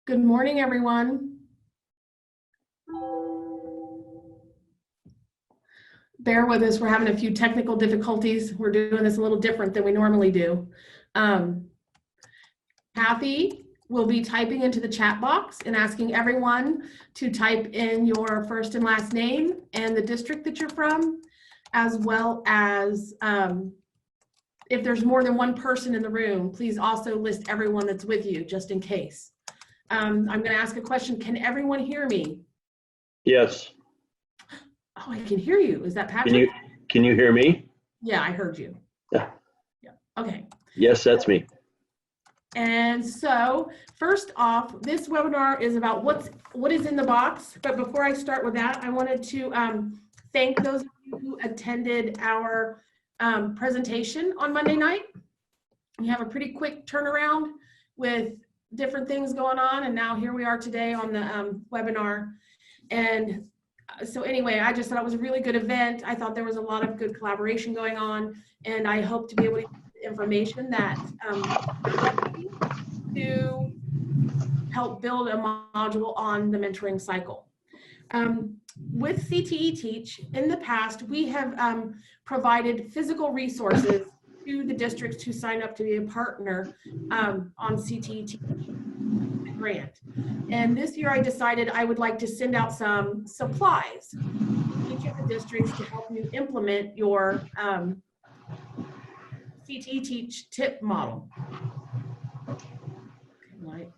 Good morning, everyone. Bear with us, we're having a few technical difficulties. We're doing this a little different than we normally do. Kathy will be typing into the chat box and asking everyone to type in your first and last name and the district that you're from, as well as if there's more than one person in the room, please also list everyone that's with you, just in case. I'm going to ask a question. Can everyone hear me? Yes. Oh, I can hear you. Is that Patrick? Can you hear me? Yeah, I heard you. Yeah. Yeah. Okay. Yes, that's me. And so first off, this webinar is about what is in the box. But before I start with that, I wanted to thank those of you who attended our presentation on Monday night. We have a pretty quick turnaround with different things going on, and now here we are today on the webinar. And so anyway, I just thought it was a really good event. I thought there was a lot of good collaboration going on, and I hope to be able to get information that to help build a module on the mentoring cycle. With CTE Teach, in the past, we have provided physical resources to the districts who sign up to be a partner on CTE Teach grant. And this year I decided I would like to send out some supplies to each of the districts to help you implement your CTE Teach tip model.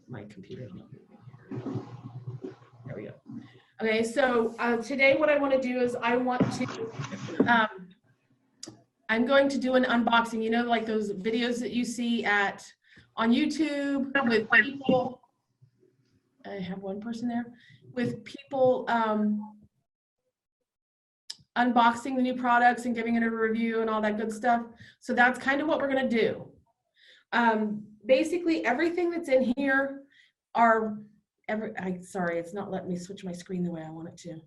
My computer's not moving here. There we go. Okay, so today what I want to do is I'm going to do an unboxing, you know, like those videos that you see on YouTube with people. I have one person there with people unboxing the new products and giving it a review and all that good stuff. So that's kind of what we're going to do. Basically, everything that's in here sorry, it's not letting me switch my screen the way I want it to.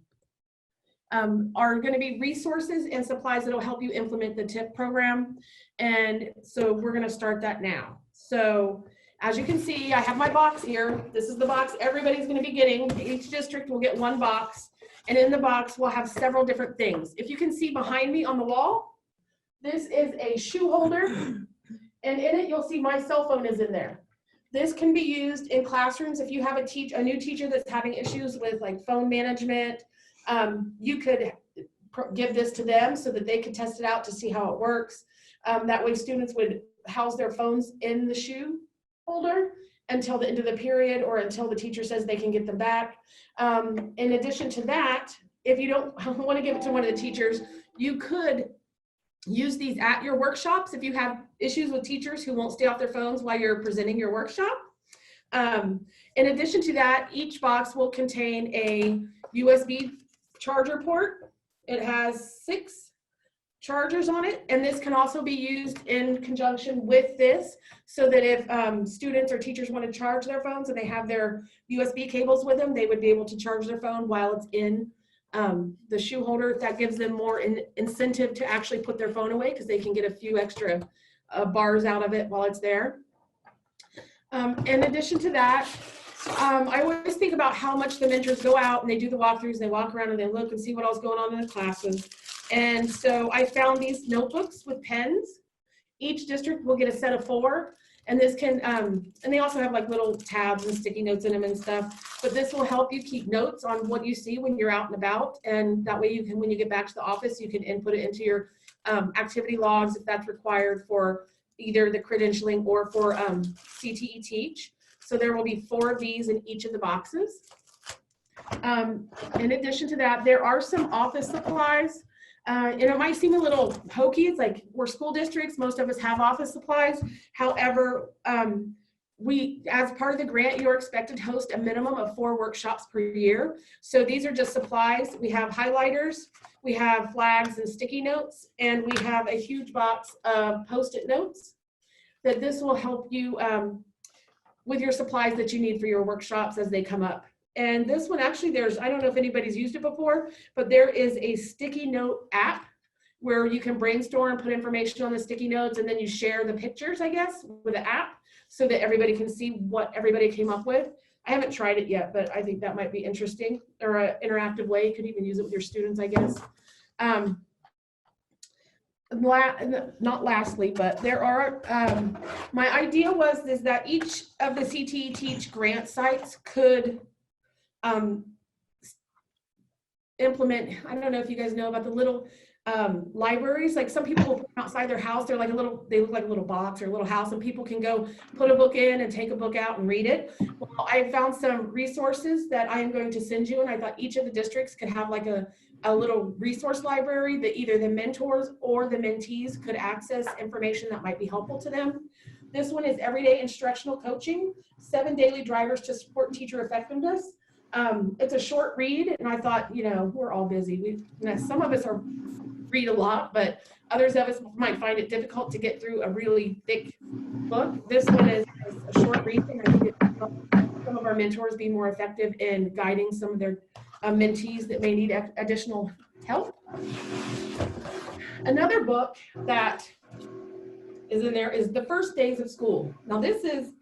Are going to be resources and supplies that will help you implement the TIP program. And so we're going to start that now. So as you can see, I have my box here. This is the box everybody's going to be getting. Each district will get one box. And in the box, we'll have several different things. If you can see behind me on the wall, this is a shoe holder. And in it, you'll see my cell phone is in there. This can be used in classrooms. If you have a new teacher that's having issues with like phone management, you could give this to them so that they could test it out to see how it works. That way students would house their phones in the shoe holder until the end of the period or until the teacher says they can get them back. In addition to that, if you don't want to give it to one of the teachers, you could use these at your workshops if you have issues with teachers who won't stay off their phones while you're presenting your workshop. In addition to that, each box will contain a USB charger port. It has 6 chargers on it, and this can also be used in conjunction with this so that if students or teachers want to charge their phones and they have their USB cables with them, they would be able to charge their phone while it's in the shoe holder. That gives them more incentive to actually put their phone away because they can get a few extra bars out of it while it's there. In addition to that, I always think about how much the mentors go out and they do the walkthroughs, and they walk around and they look and see what else is going on in the classes. And so I found these notebooks with pens. Each district will get a set of 4. And this can, and they also have like little tabs and sticky notes in them and stuff. But this will help you keep notes on what you see when you're out and about. And that way you can, when you get back to the office, you can input it into your activity logs if that's required for either the credentialing or for CTE Teach. So there will be 4 of these in each of the boxes. In addition to that, there are some office supplies. And it might seem a little hokey. It's like we're school districts. Most of us have office supplies. However, as part of the grant, you're expected to host a minimum of 4 workshops per year. So these are just supplies. We have highlighters, we have flags and sticky notes, and we have a huge box of Post-it notes that this will help you with your supplies that you need for your workshops as they come up. And this one actually, I don't know if anybody's used it before, but there is a sticky note app where you can brainstorm, put information on the sticky notes, and then you share the pictures, I guess, with the app so that everybody can see what everybody came up with. I haven't tried it yet, but I think that might be interesting, or an interactive way. You could even use it with your students, I guess. Not lastly, but there are, my idea is that each of the CTE Teach grant sites could implement, I don't know if you guys know about the little libraries, like some people will put them outside their house. They're like they look like a little box or a little house, and people can go put a book in and take a book out and read it. Well, I found some resources that I am going to send you, and I thought each of the districts could have like a little resource library that either the mentors or the mentees could access information that might be helpful to them. This one is Everyday Instructional Coaching, 7 Daily Drivers to Support Teacher Effectiveness. It's a short read, and I thought, you know, we're all busy. Some of us read a lot, but others of us might find it difficult to get through a really thick book. This one is a short read, and I think it will help some of our mentors be more effective in guiding some of their mentees that may need additional help. Another book that is in there is The First Days of School. Now this is,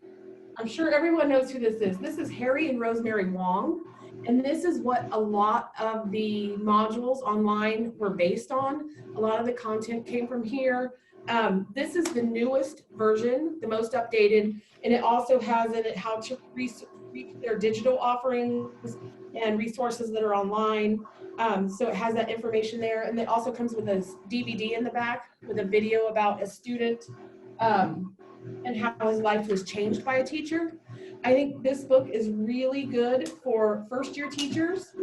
I'm sure everyone knows who this is. This is Harry and Rosemary Wong. And this is what a lot of the modules online were based on. A lot of the content came from here. This is the newest version, the most updated, and it also has in it how to reach their digital offerings and resources that are online. So it has that information there, and it also comes with a DVD in the back with a video about a student and how his life was changed by a teacher. I think this book is really good for first-year teachers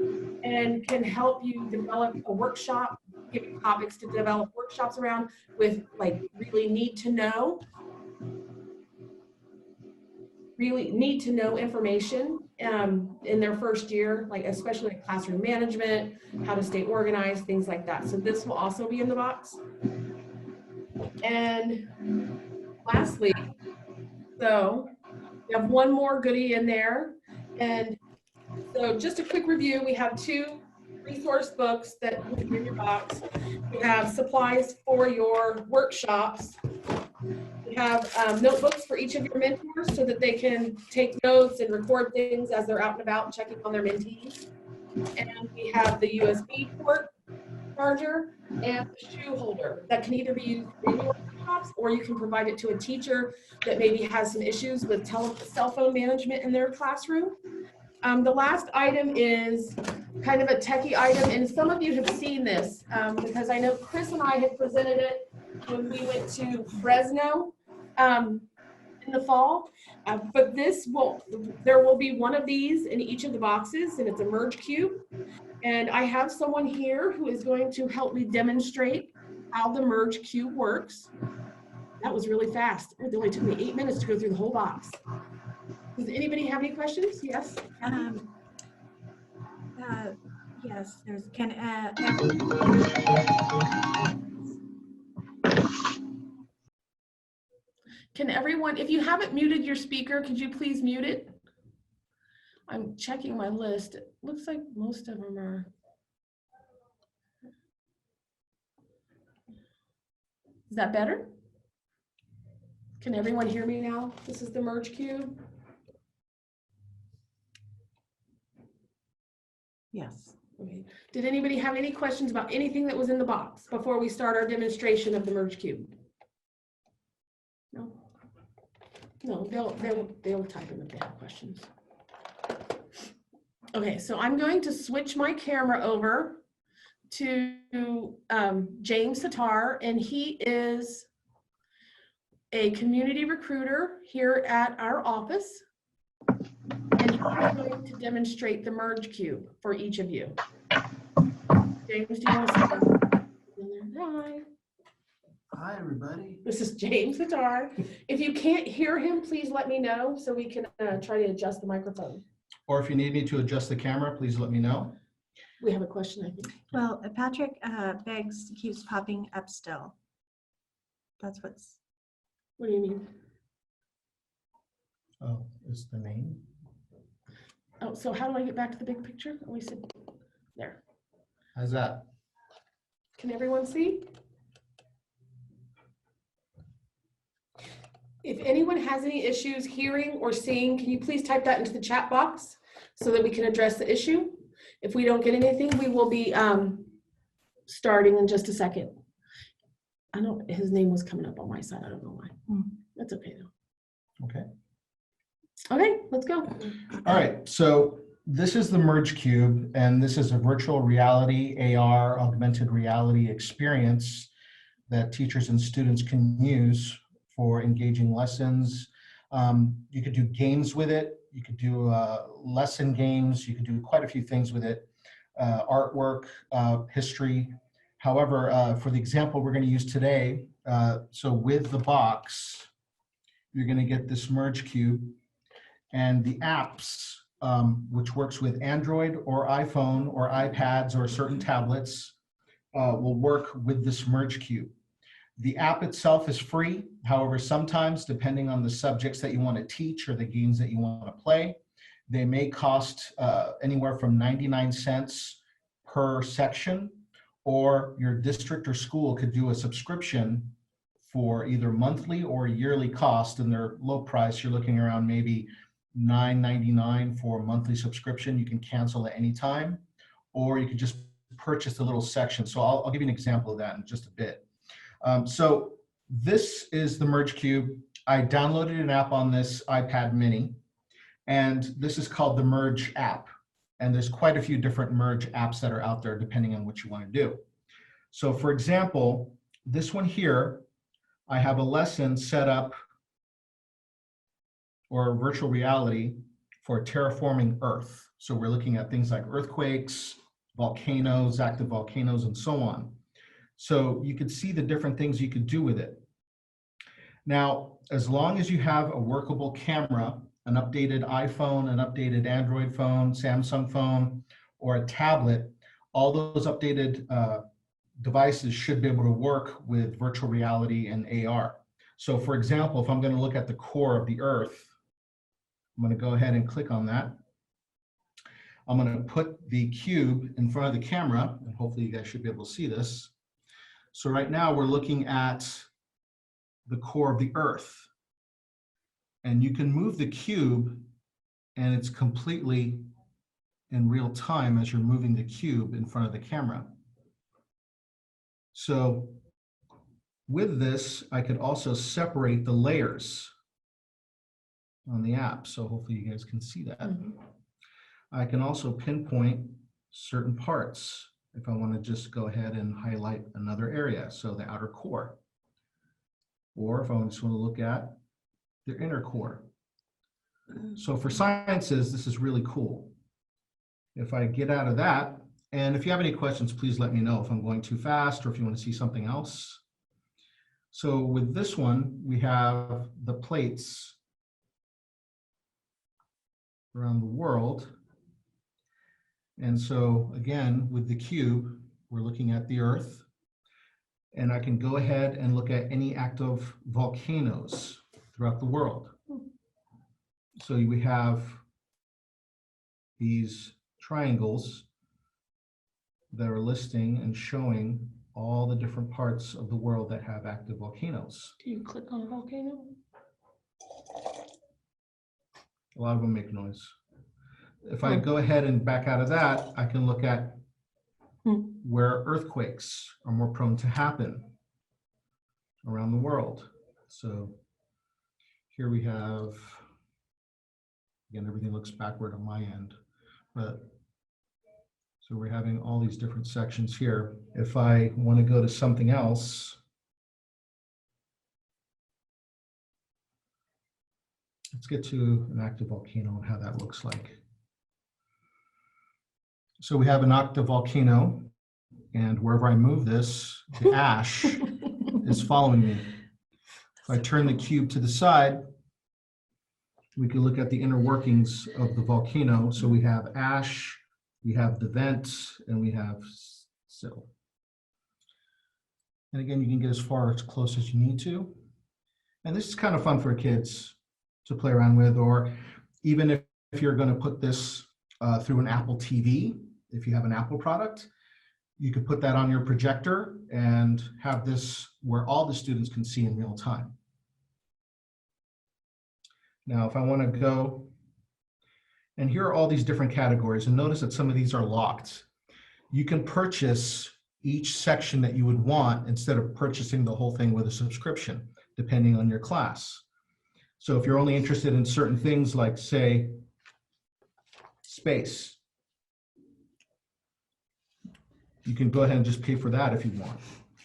and can help you develop a workshop, give you topics to develop workshops around with like really need to know information in their first year, like especially like classroom management, how to stay organized, things like that. So this will also be in the box. And lastly, so we have one more goodie in there. And so just a quick review, we have 2 resource books that will be in your box. We have supplies for your workshops. We have notebooks for each of your mentors so that they can take notes and record things as they're out and about checking on their mentees. And we have the USB port charger and the shoe holder that can either be used in your workshops, or you can provide it to a teacher that maybe has some issues with cell phone management in their classroom. The last item is kind of a techie item, and some of you have seen this because I know Chris and I had presented it when we went to Fresno in the fall. But there will be one of these in each of the boxes, and it's a merge cube. And I have someone here who is going to help me demonstrate how the merge cube works. That was really fast. It only took me 8 minutes to go through the whole box. Does anybody have any questions? Yes? Yes, there's Can everyone, if you haven't muted your speaker, could you please mute it? I'm checking my list. It looks like most of them are. Is that better? Can everyone hear me now? This is the merge cube. yes. Okay. Did anybody have any questions about anything that was in the box before we start our demonstration of the merge cube? No? No, they'll type in if they have questions. Okay, so I'm going to switch my camera over to James Sitar, and he is a community recruiter here at our office. And he's going to demonstrate the merge cube for each of you. James, do you want to say hi? Hi, everybody. This is James Sitar. If you can't hear him, please let me know so we can try to adjust the microphone. Or if you need me to adjust the camera, please let me know. We have a question, I think. Well, Patrick Beggs keeps popping up still. That's what's. What do you mean? Oh, is the name? Oh, so how do I get back to the big picture? Oh, we said there. How's that? Can everyone see? If anyone has any issues hearing or seeing, can you please type that into the chat box so that we can address the issue? If we don't get anything, we will be starting in just a second. His name was coming up on my side. I don't know why. That's okay though. Okay. Okay, let's go. All right. So this is the Merge Cube, and this is a virtual reality, AR, augmented reality experience that teachers and students can use for engaging lessons. You could do games with it. You could do lesson games. You could do quite a few things with it. Artwork, history. However, for the example we're going to use today, so with the box, you're going to get this Merge Cube, and the apps, which works with Android or iPhone or iPads or certain tablets, will work with this Merge Cube. The app itself is free. However, sometimes, depending on the subjects that you want to teach or the games that you want to play, they may cost anywhere from 99 cents per section, or your district or school could do a subscription for either monthly or yearly cost, and they're low price. You're looking around maybe $9.99 for a monthly subscription. You can cancel at any time, or you can just purchase the little section. So I'll give you an example of that in just a bit. So this is the Merge Cube. I downloaded an app on this iPad mini, and this is called the Merge app. And there's quite a few different Merge apps that are out there depending on what you want to do. So for example, this one here, I have a lesson set up, or virtual reality, for terraforming Earth. So we're looking at things like earthquakes, volcanoes, active volcanoes, and so on. So you could see the different things you could do with it. Now, as long as you have a workable camera, an updated iPhone, an updated Android phone, Samsung phone, or a tablet, all those updated devices should be able to work with virtual reality and AR. So for example, if I'm going to look at the core of the Earth, I'm going to go ahead and click on that. I'm going to put the cube in front of the camera, and hopefully you guys should be able to see this. So right now we're looking at the core of the Earth. And you can move the cube, and it's completely in real time as you're moving the cube in front of the camera. So with this, I could also separate the layers on the app. So hopefully you guys can see that. I can also pinpoint certain parts if I want to just go ahead and highlight another area, so the outer core. Or if I just want to look at the inner core. So for sciences, this is really cool. If I get out of that, and if you have any questions, please let me know if I'm going too fast or if you want to see something else. So with this one, we have the plates around the world. And so again, with the cube, we're looking at the Earth, and I can go ahead and look at any active volcanoes throughout the world. So we have these triangles that are listing and showing all the different parts of the world that have active volcanoes. Do you click on a volcano? A lot of them make noise. If I go ahead and back out of that, I can look at where earthquakes are more prone to happen around the world. So here we have, again, everything looks backward on my end, but so we're having all these different sections here. If I want to go to something else, let's get to an active volcano and how that looks like. So we have an active volcano, and wherever I move this, the ash is following me. If I turn the cube to the side, we can look at the inner workings of the volcano. So we have ash, we have the vent, and we have sill. And again, you can get as far as close as you need to. And this is kind of fun for kids to play around with, or even if you're going to put this through an Apple TV, if you have an Apple product, you could put that on your projector and have this where all the students can see in real time. Now, if I want to go, and here are all these different categories, and notice that some of these are locked. You can purchase each section that you would want instead of purchasing the whole thing with a subscription, depending on your class. So if you're only interested in certain things like, say, space, you can go ahead and just pay for that if you want.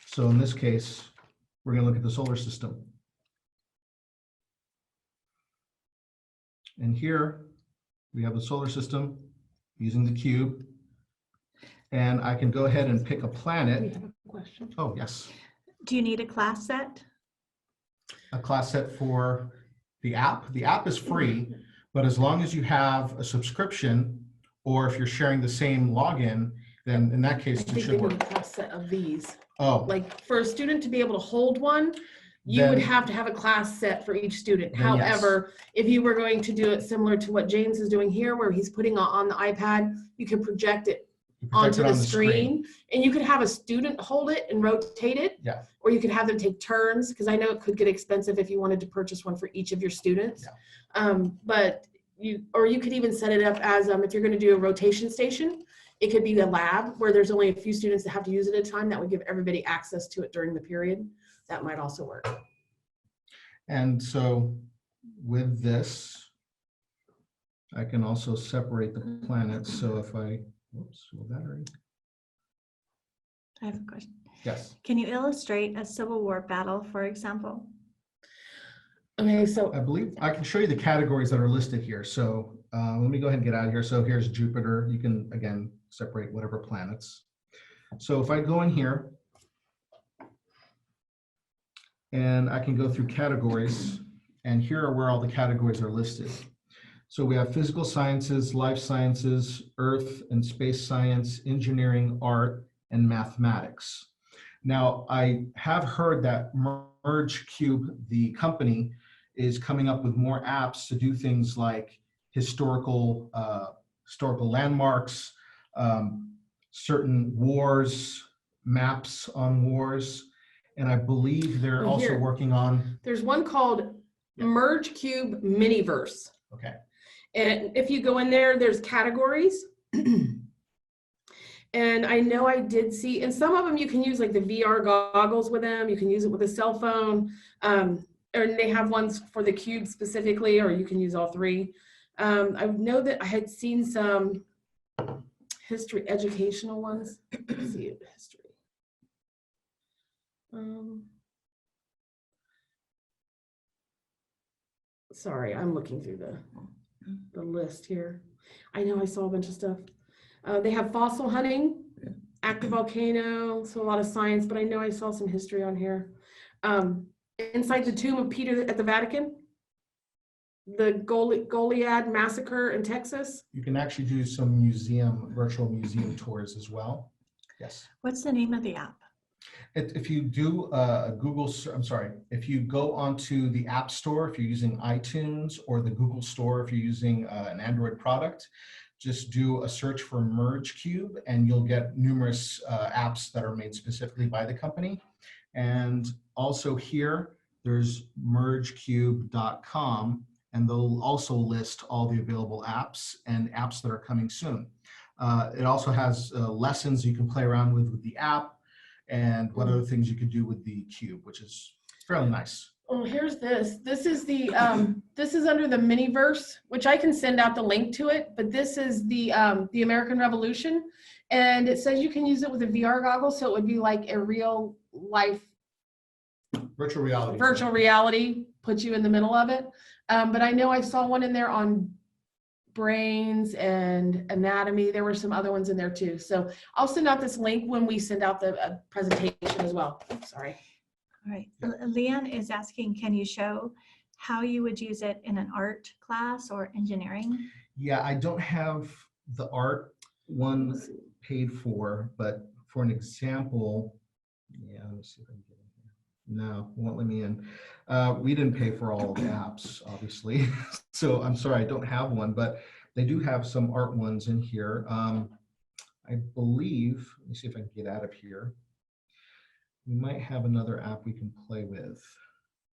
So in this case, we're going to look at the solar system. And here we have the solar system using the cube. And I can go ahead and pick a We planet. have a question. Oh, yes. Do you need a class set? A class set for the app. The app is free, but as long as you have a subscription, or if you're sharing the same login, then in that I case, it think they should need a work. class set of these. Oh, Like for a student to be able to hold one, you would Then- have to have a class set for each student. Then yes. However, if you were going to do it similar to what James is doing here, where he's putting on the iPad, you can project it you protect onto it the on screen, and you could have a student hold it and rotate it. Yeah. Or you could have them take turns, because I know it could get expensive if you wanted to purchase one for each of your students. But you could even set it up as if you're going to do a rotation station, it could be a lab where there's only a few students that have to use it at a time. That would give everybody access to it during the period. That might also work. and so with this, I can also separate the planets. So if I, whoops, well, battery. I have a question. Yes, Can you illustrate a Civil War battle, for example? Okay, so I believe I can show you the categories that are listed here. So let me go ahead and get out of here. So here's Jupiter. You can, again, separate whatever planets. So if I go in here, and I can go through categories, and here are where all the categories are listed. So we have physical sciences, life sciences, earth and space science, engineering, art, and mathematics. Now, I have heard that MergeCube, the company, is coming up with more apps to do things like historical landmarks, certain wars, maps on wars, and I believe they're Oh, also here. working on. there's one called Yeah. MergeCube Miniverse. Okay. And if you go in there, there's categories. And I know I did see, and some of them you can use like the VR goggles with them. You can use it with a cell phone. Or they have ones for the cube specifically, or you can use all three. I know that I had seen some history educational ones. Let's see, history. Sorry, I'm looking through the list here. I know I saw a bunch of stuff. They have fossil hunting, active volcano, so a lot of science, but I know I saw some history on here. Inside the tomb of Peter at the Vatican, the Goliad massacre in Texas. You can actually do some virtual museum tours as well. Yes. What's the name of the app? If you do if you go onto the App Store, if you're using iTunes, or the Google Store, if you're using an Android product, just do a search for MergeCube and you'll get numerous apps that are made specifically by the company. And also here, there's mergecube.com, and they'll also list all the available apps and apps that are coming soon. It also has lessons you can play around with the app, and what other things you could do with the cube, which is fairly nice. Oh, here's this. This is the this is under the Miniverse, which I can send out the link to it. But this is the American Revolution, and it says you can use it with a VR goggle, so it would be like a real life Virtual reality. virtual reality, put you in the middle of it. But I know I saw one in there on brains and anatomy. There were some other ones in there too. So I'll send out this link when we send out the presentation as well. Sorry. All right. Leanne is asking, can you show how you would use it in an art class or engineering? Yeah, I don't have the art one paid for, but for an example, yeah, let me see if I can get in here. No, it won't let me in. We didn't pay for all of the apps, obviously. So I'm sorry, I don't have one, but they do have some art ones in here. I believe, let me see if I can get out of here. We might have another app we can play with.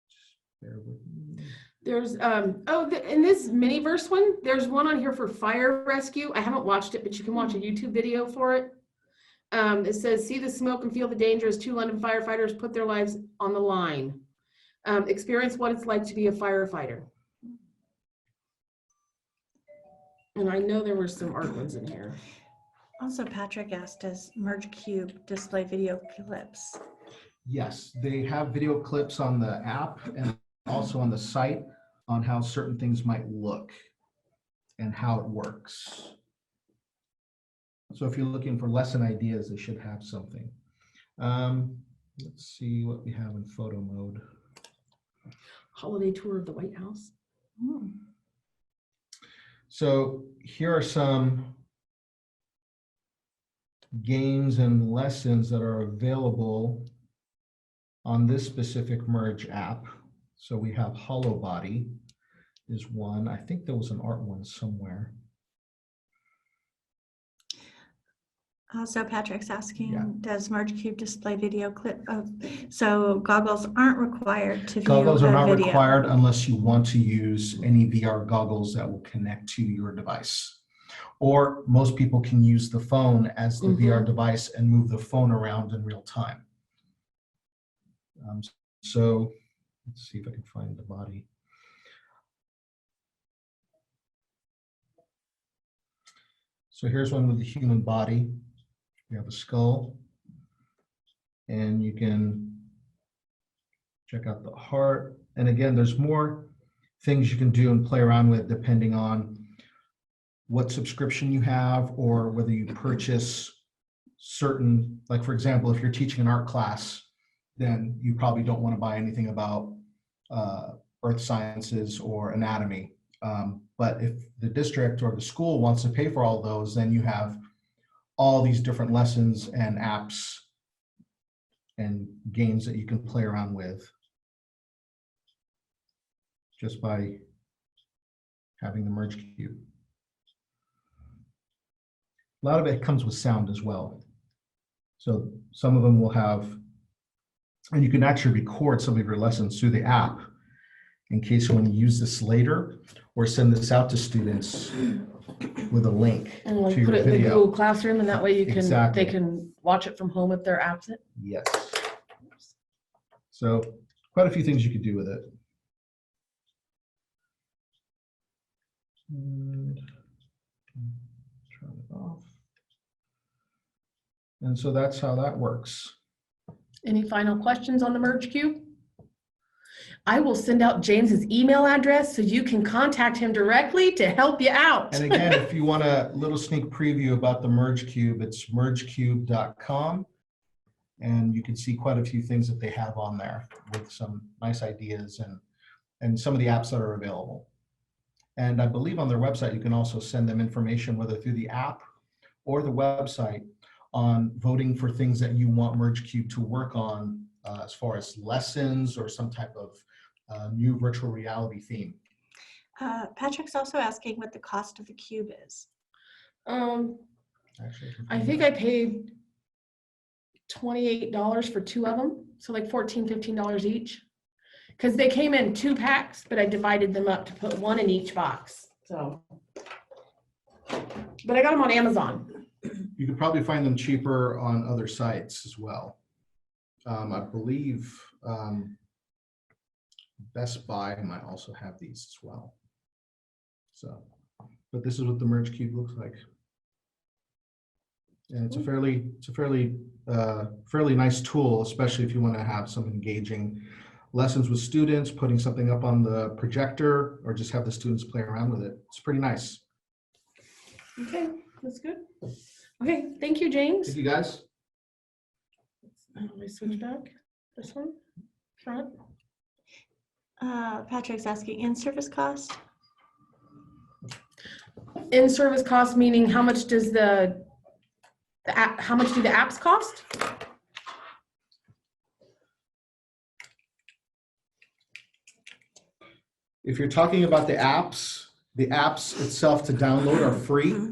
Just Bear with me. There's, in this mini verse one, there's one on here for fire rescue. I haven't watched it, but you can watch a YouTube video for it. It says, see the smoke and feel the danger as 2 London firefighters put their lives on the line. Experience what it's like to be a firefighter. And I know there were some art ones in here. Also, Patrick asked, does Merge Cube display video clips? Yes, they have video clips on the app and also on the site on how certain things might look and how it works. So if you're looking for lesson ideas, they should have something. Let's see what we have in photo mode. Holiday tour of the White House. Hmm. So here are some games and lessons that are available on this specific Merge app. So we have Hollow Body is one. I think there was an art one somewhere. Also, Patrick's asking, Yeah. does Merge Cube display video clip? So goggles aren't required to view Goggles are a not video. required unless you want to use any VR goggles that will connect to your device. Or most people can use the phone as the VR device and move the phone around in real time. So let's see if I can find the body. So here's one with the human body. We have a skull, and you can check out the heart. And again, there's more things you can do and play around with depending on what subscription you have or whether you purchase certain, like for example, if you're teaching an art class, then you probably don't want to buy anything about earth sciences or anatomy. But if the district or the school wants to pay for all those, then you have all these different lessons and apps and games that you can play around with just by having the Merge Cube. A lot of it comes with sound as well. So some of them will have, and you can actually record some of your lessons through the app in case you want to use this later or send this out to students with a link And like to put your it in the video. Google Classroom, and that way you can, Exactly. they can watch it from home if they're absent. Yes. So quite a few things you could do with it. And turn it off. And so that's how that works. Any final questions on the Merge Cube? I will send out James's email address so you can contact him directly to help you out. And again, if you want a little sneak preview about the Merge Cube, it's mergecube.com. And you can see quite a few things that they have on there with some nice ideas and some of the apps that are available. And I believe on their website, you can also send them information, whether through the app or the website, on voting for things that you want Merge Cube to work on as far as lessons or some type of new virtual reality theme. Patrick's also asking what the cost of the cube is. Actually, I think I paid $28 for 2 of them. So like $14, $15 each. Because they came in 2 packs, but I divided them up to put 1 in each box. So, but I got them on Amazon. You could probably find them cheaper on other sites as well. I believe Best Buy might also have these as well. So, but this is what the Merge Cube looks like. And it's a fairly nice tool, especially if you want to have some engaging lessons with students, putting something up on the projector, or just have the students play around with it. It's pretty nice. Okay, that's good. Okay, thank you, James. Thank you, guys. How do I switch back? This one, front. Patrick's asking in-service cost. In-service cost meaning how much does the app, how much do the apps cost? If you're talking about the apps itself to download are free.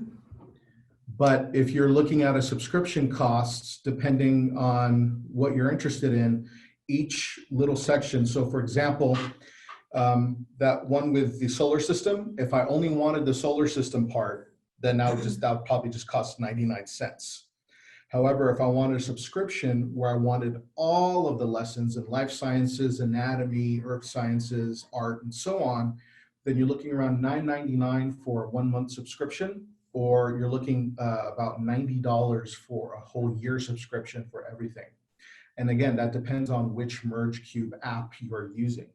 But if you're looking at a subscription costs, depending on what you're interested in, each little section. So for example, That one with the solar system, if I only wanted the solar system part, then that would probably just cost 99 cents. However, if I wanted a subscription where I wanted all of the lessons in life sciences, anatomy, earth sciences, art, and so on, then you're looking around $9.99 for a 1 month subscription, or you're looking about $90 for a whole year subscription for everything. And again, that depends on which MergeCube app you are using.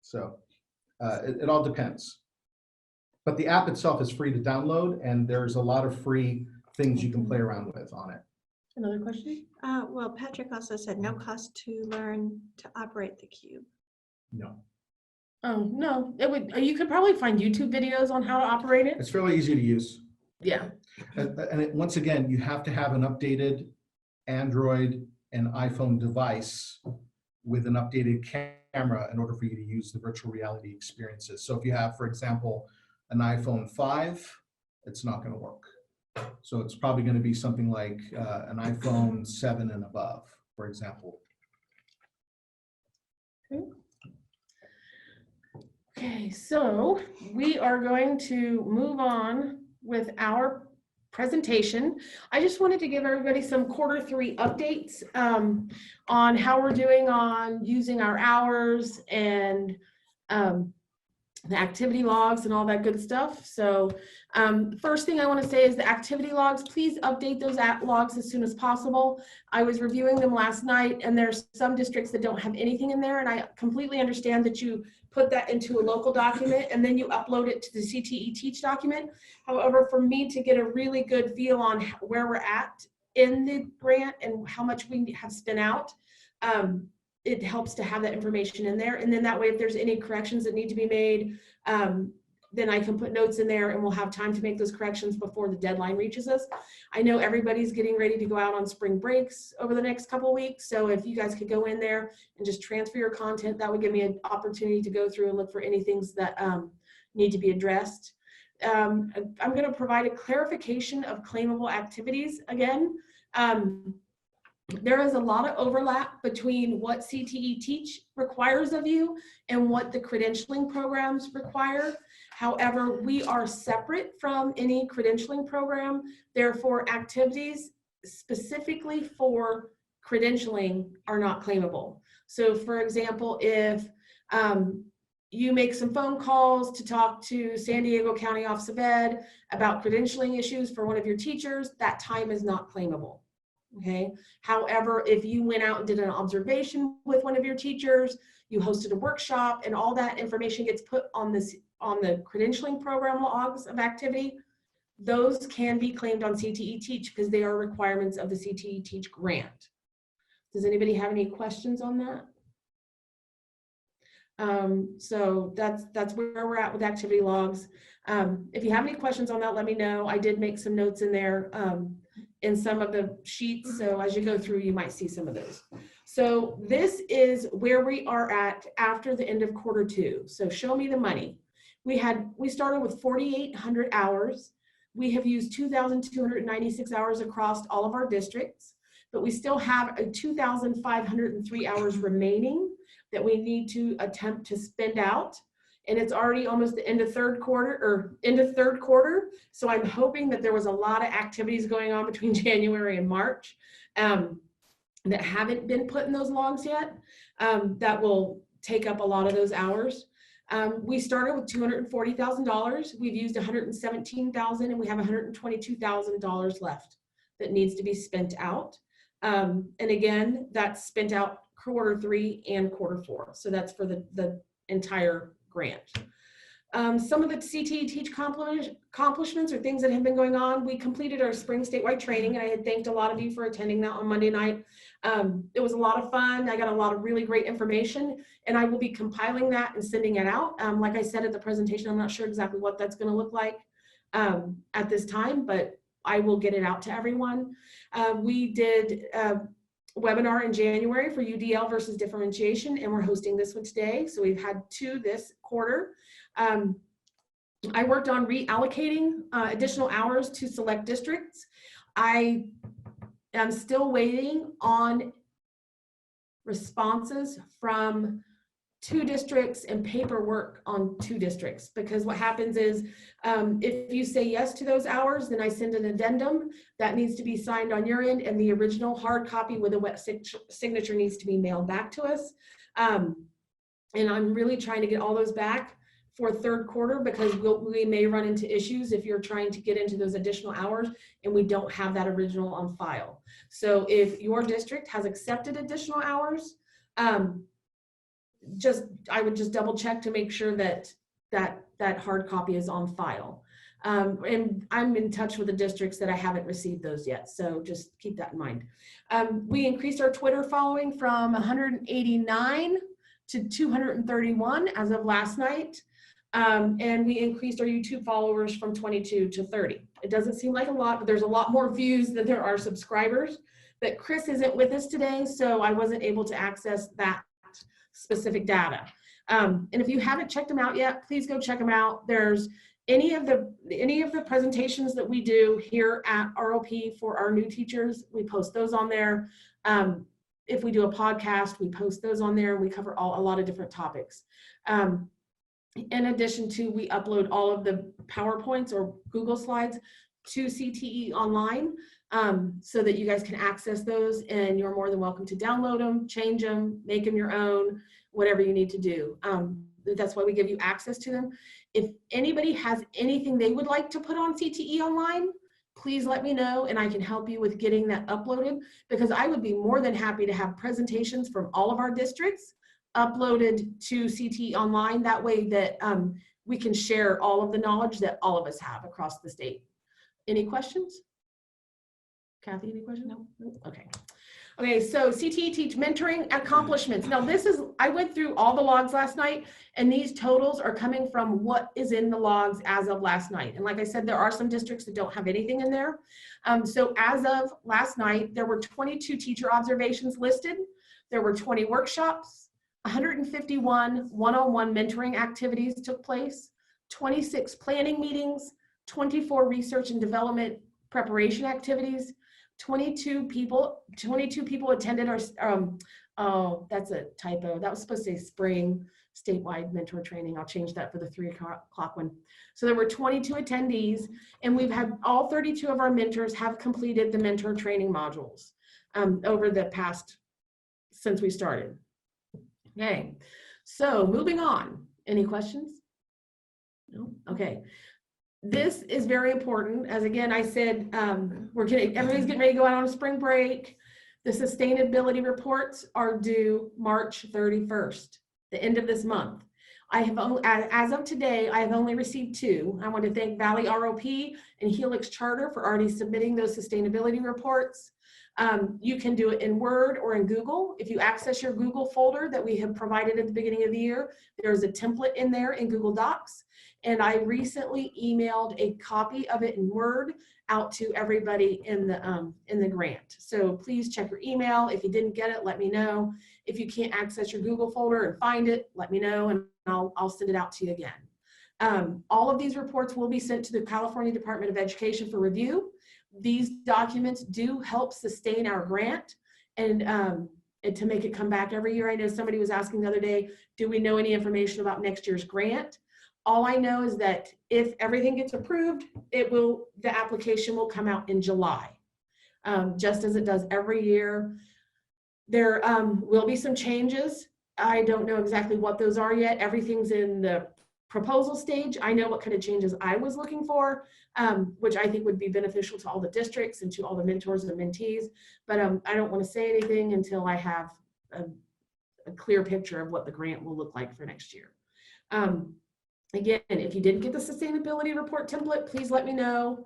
So it all depends. But the app itself is free to download, and there's a lot of free things you can play around with on it. Another question? Well, Patrick also said no cost to learn to operate the cube. No. Oh, no, it would, you could probably find YouTube videos on how to operate it. It's fairly easy to use. Yeah. And once again, you have to have an updated Android and iPhone device with an updated camera in order for you to use the virtual reality experiences. So if you have, for example, an iPhone 5, it's not going to work. So it's probably going to be something like an iPhone 7 and above, for example. Okay, so we are going to move on with our presentation. I just wanted to give everybody some Q3 updates on how we're doing on using our hours and the activity logs and all that good stuff. So first thing I want to say is the activity logs, please update those logs as soon as possible. I was reviewing them last night, and there's some districts that don't have anything in there, and I completely understand that you put that into a local document and then you upload it to the CTE Teach document. However, for me to get a really good feel on where we're at in the grant and how much we have spent out, it helps to have that information in there. And then that way, if there's any corrections that need to be made, then I can put notes in there and we'll have time to make those corrections before the deadline reaches us. I know everybody's getting ready to go out on spring breaks over the next couple of weeks. So if you guys could go in there and just transfer your content, that would give me an opportunity to go through and look for any things that need to be addressed. I'm going to provide a clarification of claimable activities again. There is a lot of overlap between what CTE Teach requires of you and what the credentialing programs require. However, we are separate from any credentialing program. Therefore, activities specifically for credentialing are not claimable. So for example, if you make some phone calls to talk to San Diego County Office of Ed about credentialing issues for one of your teachers, that time is not claimable. Okay. However, if you went out and did an observation with one of your teachers, you hosted a workshop, and all that information gets put on the credentialing program logs of activity, those can be claimed on CTE Teach because they are requirements of the CTE Teach grant. Does anybody have any questions on that? So that's where we're at with activity logs. If you have any questions on that, let me know. I did make some notes in there in some of the sheets. So as you go through, you might see some of those. So this is where we are at after the end of Q2. So show me the money. We started with 4,800 hours. We have used 2,296 hours across all of our districts, but we still have 2,503 hours remaining that we need to attempt to spend out. And it's already almost the end of third quarter. So I'm hoping that there was a lot of activities going on between January and March that haven't been put in those logs yet. That will take up a lot of those hours. We started with $240,000. We've used $117,000, and we have $122,000 left that needs to be spent out. And again, that's spent out Q3 and Q4. So that's for the entire grant. Some of the CTE Teach accomplishments or things that have been going on. We completed our spring statewide training, and I had thanked a lot of you for attending that on Monday night. It was a lot of fun. I got a lot of really great information, and I will be compiling that and sending it out. Like I said at the presentation, I'm not sure exactly what that's going to look like at this time, but I will get it out to everyone. We did webinar in January for UDL versus differentiation, and we're hosting this one today. So we've had 2 this quarter. I worked on reallocating additional hours to select districts. I am still waiting on responses from 2 districts and paperwork on 2 districts, because what happens is if you say yes to those hours, then I send an addendum that needs to be signed on your end, and the original hard copy with a wet signature needs to be mailed back to us. And I'm really trying to get all those back for 3rd quarter, because we may run into issues if you're trying to get into those additional hours and we don't have that original on file. So if your district has accepted additional hours, I would just double check to make sure that hard copy is on file. And I'm in touch with the districts that I haven't received those yet, so just keep that in mind. We increased our Twitter following from 189 to 231 as of last night. And we increased our YouTube followers from 22 to 30. It doesn't seem like a lot, but there's a lot more views than there are subscribers. But Chris isn't with us today, so I wasn't able to access that specific data. And if you haven't checked them out yet, please go check them out. There's any of the presentations that we do here at ROP for our new teachers, we post those on there. If we do a podcast, we post those on there. We cover a lot of different topics. In addition to, we upload all of the PowerPoints or Google Slides to CTE online, so that you guys can access those, and you're more than welcome to download them, change them, make them your own, whatever you need to do. That's why we give you access to them. If anybody has anything they would like to put on CTE online, please let me know and I can help you with getting that uploaded, because I would be more than happy to have presentations from all of our districts uploaded to CTE online. That way that we can share all of the knowledge that all of us have across the state. Any questions? Kathy, any questions? No? Okay. Okay, so CTE Teach Mentoring Accomplishments. Now I went through all the logs last night, and these totals are coming from what is in the logs as of last night. And like I said, there are some districts that don't have anything in there. So as of last night, there were 22 teacher observations listed. There were 20 workshops, 151 one-on-one mentoring activities took place, 26 planning meetings, 24 research and development preparation activities, 22 people attended our, oh, that's a typo. That was supposed to say spring statewide mentor training. I'll change that for the 3 o'clock one. So there were 22 attendees, and we've had all 32 of our mentors have completed the mentor training modules over the past, since we started. Okay, so moving on. Any questions? No? Okay. This is very important. As again, I said, everybody's getting ready to go out on a spring break. The sustainability reports are due March 31st, the end of this month. I have only, as of today, I have only received 2. I want to thank Valley ROP and Helix Charter for already submitting those sustainability reports. You can do it in Word or in Google. If you access your Google folder that we have provided at the beginning of the year, there's a template in there in Google Docs. And I recently emailed a copy of it in Word out to everybody in the grant. So please check your email. If you didn't get it, let me know. If you can't access your Google folder and find it, let me know, and I'll send it out to you again. All of these reports will be sent to the California Department of Education for review. These documents do help sustain our grant and to make it come back every year. I know somebody was asking the other day, do we know any information about next year's grant? All I know is that if everything gets approved, the application will come out in July, just as it does every year. There will be some changes. I don't know exactly what those are yet. Everything's in the proposal stage. I know what kind of changes I was looking for, which I think would be beneficial to all the districts and to all the mentors and mentees. But I don't want to say anything until I have a clear picture of what the grant will look like for next year. Again, if you didn't get the sustainability report template, please let me know.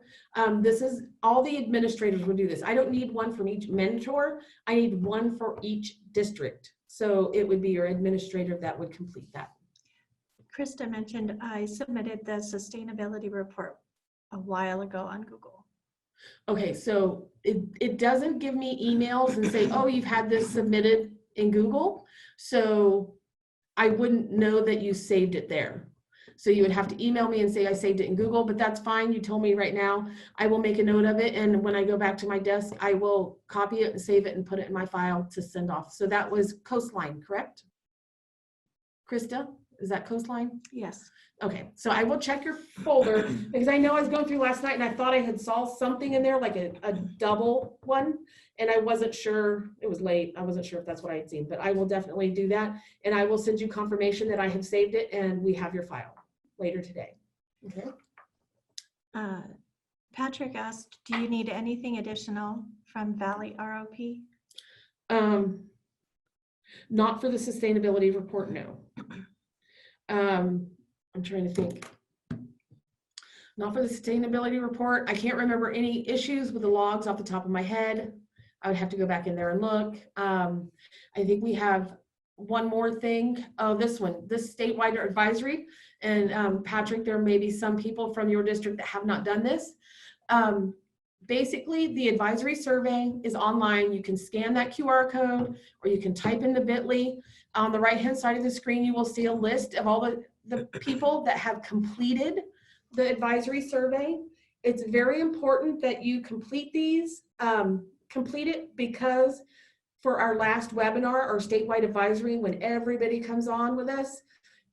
This is all the administrators will do this. I don't need one from each mentor. I need one for each district. So it would be your administrator that would complete that. Krista mentioned I submitted the sustainability report a while ago on Google. Okay, so it doesn't give me emails and say, oh, you've had this submitted in Google. So I wouldn't know that you saved it there. So you would have to email me and say I saved it in Google, but that's fine. You told me right now. I will make a note of it, and when I go back to my desk, I will copy it and save it and put it in my file to send off. So that was Coastline, correct? Krista, is that Coastline? Yes. Okay, so I will check your folder because I know I was going through last night and I thought I had saw something in there, like a double one. And I wasn't sure, it was late. I wasn't sure if that's what I had seen, but I will definitely do that. And I will send you confirmation that I have saved it and we have your file later today. Okay. Patrick asked, do you need anything additional from Valley ROP? Not for the sustainability report, no. I'm trying to think. Not for the sustainability report. I can't remember any issues with the logs off the top of my head. I would have to go back in there and look. I think we have one more thing. Oh, this one, this statewide advisory. And Patrick, there may be some people from your district that have not done this. Basically, the advisory survey is online. You can scan that QR code or you can type in the bit.ly. On the right-hand side of the screen, you will see a list of all the people that have completed the advisory survey. It's very important that you complete these, complete it, because for our last webinar, our statewide advisory, when everybody comes on with us,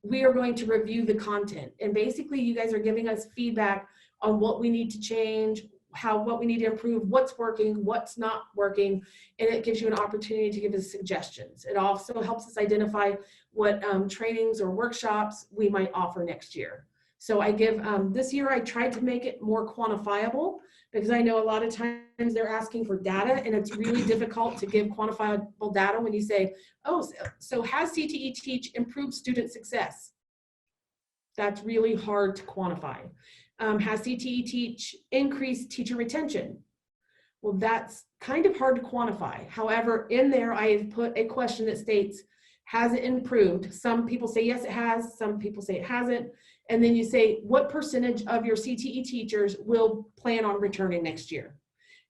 we are going to review the content. And basically, you guys are giving us feedback on what we need to change, what we need to improve, what's working, what's not working, and it gives you an opportunity to give us suggestions. It also helps us identify what trainings or workshops we might offer next year. So I give, this year I tried to make it more quantifiable because I know a lot of times they're asking for data and it's really difficult to give quantifiable data when you say, oh, so has CTE Teach improved student success? That's really hard to quantify. Has CTE Teach increased teacher retention? Well, that's kind of hard to quantify. However, in there, I have put a question that states, has it improved? Some people say, yes, it has. Some people say it hasn't. And then you say, what percentage of your CTE teachers will plan on returning next year?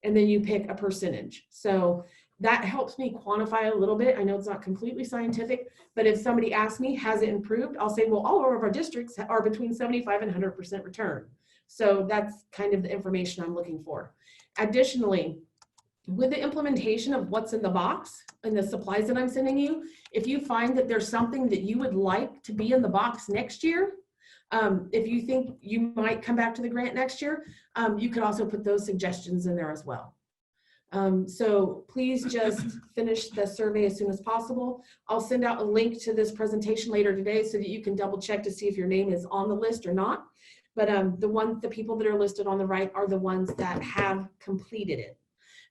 And then you pick a percentage. So that helps me quantify a little bit. I know it's not completely scientific, but if somebody asks me, has it improved? I'll say, well, all of our districts are between 75 and 100% return. So that's kind of the information I'm looking for. Additionally, with the implementation of what's in the box and the supplies that I'm sending you, if you find that there's something that you would like to be in the box next year, if you think you might come back to the grant next year, you could also put those suggestions in there as well. So please just finish the survey as soon as possible. I'll send out a link to this presentation later today so that you can double check to see if your name is on the list or not. But the people that are listed on the right are the ones that have completed it.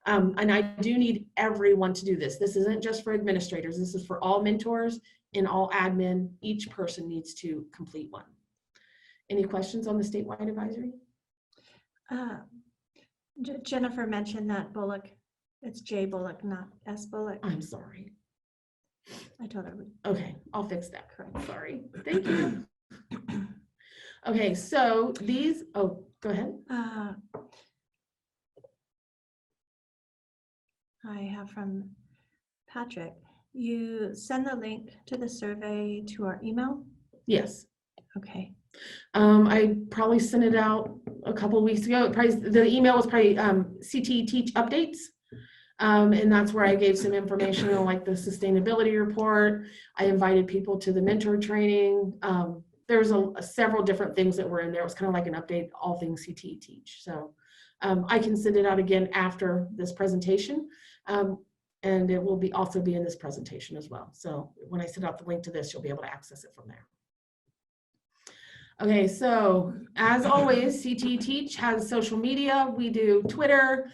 And I do need everyone to do this. This isn't just for administrators. This is for all mentors and all admin. Each person needs to complete one. Any questions on the statewide advisory? Jennifer mentioned that Bullock, it's J Bullock, not S Bullock. I'm sorry. I told her. Okay, I'll fix that. Correct. Sorry. Thank you. Okay, so these, oh, go ahead. I have from Patrick. You send the link to the survey to our email? Yes. Okay. I probably sent it out a couple of weeks ago. The email was probably CTE Teach updates. And that's where I gave some information on like the sustainability report. I invited people to the mentor training. There's several different things that were in there. It was kind of like an update, all things CTE Teach. So I can send it out again after this presentation. And it will also be in this presentation as well. So when I send out the link to this, you'll be able to access it from there. Okay, so as always, CTE Teach has social media. We do Twitter,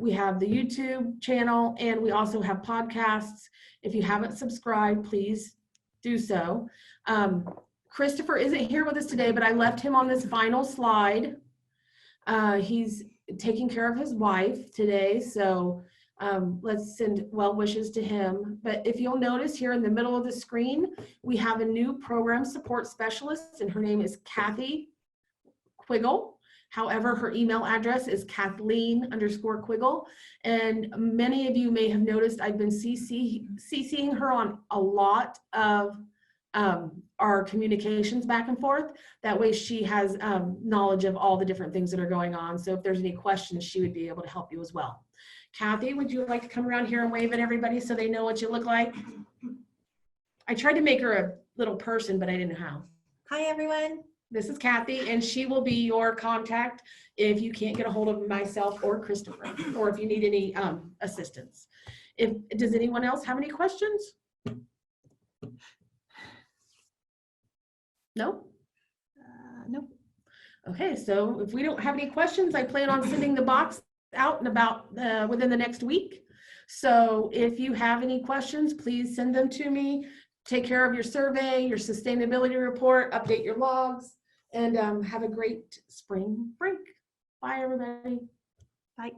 we have the YouTube channel, and we also have podcasts. If you haven't subscribed, please do so. Christopher isn't here with us today, but I left him on this final slide. He's taking care of his wife today, so let's send well wishes to him. But if you'll notice here in the middle of the screen, we have a new program support specialist, and her name is Kathy Quiggle. However, her email address is Kathleen_Quiggle. And many of you may have noticed I've been CCing her on a lot of our communications back and forth. That way she has knowledge of all the different things that are going on. So if there's any questions, she would be able to help you as well. Kathy, would you like to come around here and wave at everybody so they know what you look like? I tried to make her little person, but I didn't know how. Hi, everyone. This is Kathy, and she will be your contact if you can't get a hold of myself or Christopher, or if you need any assistance. Does anyone else have any questions? No? Nope. Okay, so if we don't have any questions, I plan on sending the box out in about within the next week. So if you have any questions, please send them to me. Take care of your survey, your sustainability report, update your logs, and have a great spring break. Bye, everybody. Bye.